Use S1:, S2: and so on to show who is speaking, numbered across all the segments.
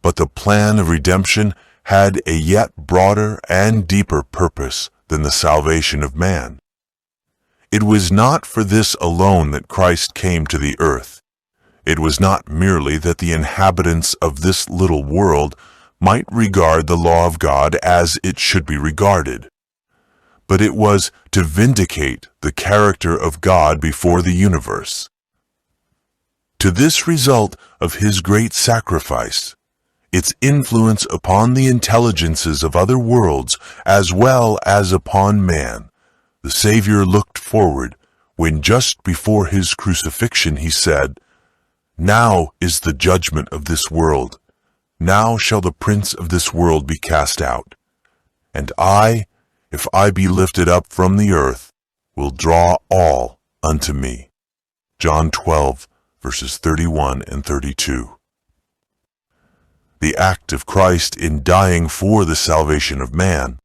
S1: But the plan of redemption had a yet broader and deeper purpose than the salvation of man. It was not for this alone that Christ came to the earth. It was not merely that the inhabitants of this little world might regard the law of God as it should be regarded, but it was to vindicate the character of God before the universe. To this result of his great sacrifice, its influence upon the intelligences of other worlds as well as upon man, the Savior looked forward when just before his crucifixion he said, "Now is the judgment of this world. Now shall the prince of this world be cast out. And I, if I be lifted up from the earth, will draw all unto me." John 12, verses 31 and 32. The act of Christ in dying for the salvation of man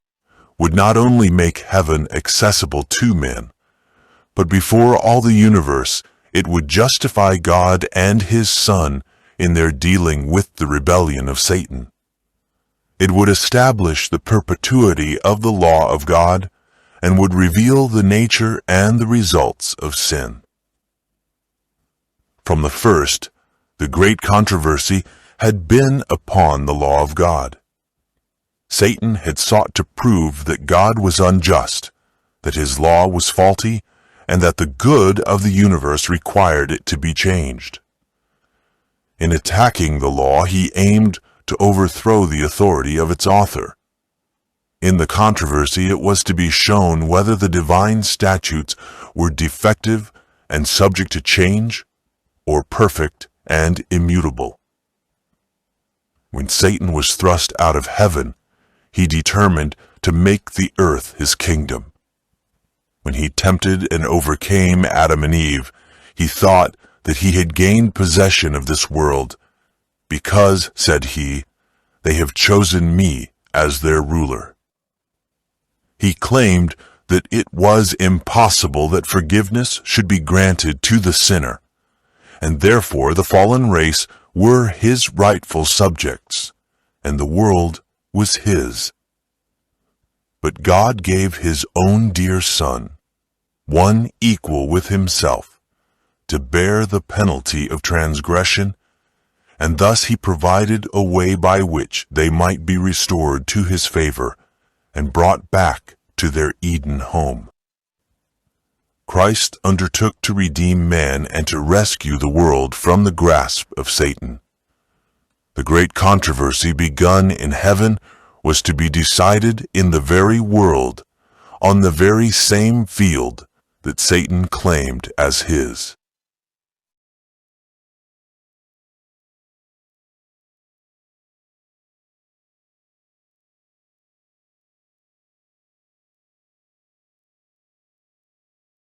S1: would not only make heaven accessible to men, but before all the universe it would justify God and his Son in their dealing with the rebellion of Satan. It would establish the perpetuity of the law of God and would reveal the nature and the results of sin. From the first, the great controversy had been upon the law of God. Satan had sought to prove that God was unjust, that his law was faulty, and that the good of the universe required it to be changed. In attacking the law, he aimed to overthrow the authority of its author. In the controversy, it was to be shown whether the divine statutes were defective and subject to change, or perfect and immutable. When Satan was thrust out of heaven, he determined to make the earth his kingdom. When he tempted and overcame Adam and Eve, he thought that he had gained possession of this world, because, said he, they have chosen me as their ruler. He claimed that it was impossible that forgiveness should be granted to the sinner, and therefore the fallen race were his rightful subjects, and the world was his. But God gave his own dear Son, one equal with himself, to bear the penalty of transgression, and thus he provided a way by which they might be restored to his favor and brought back to their Eden home. Christ undertook to redeem man and to rescue the world from the grasp of Satan. The great controversy begun in heaven was to be decided in the very world, on the very same field that Satan claimed as his.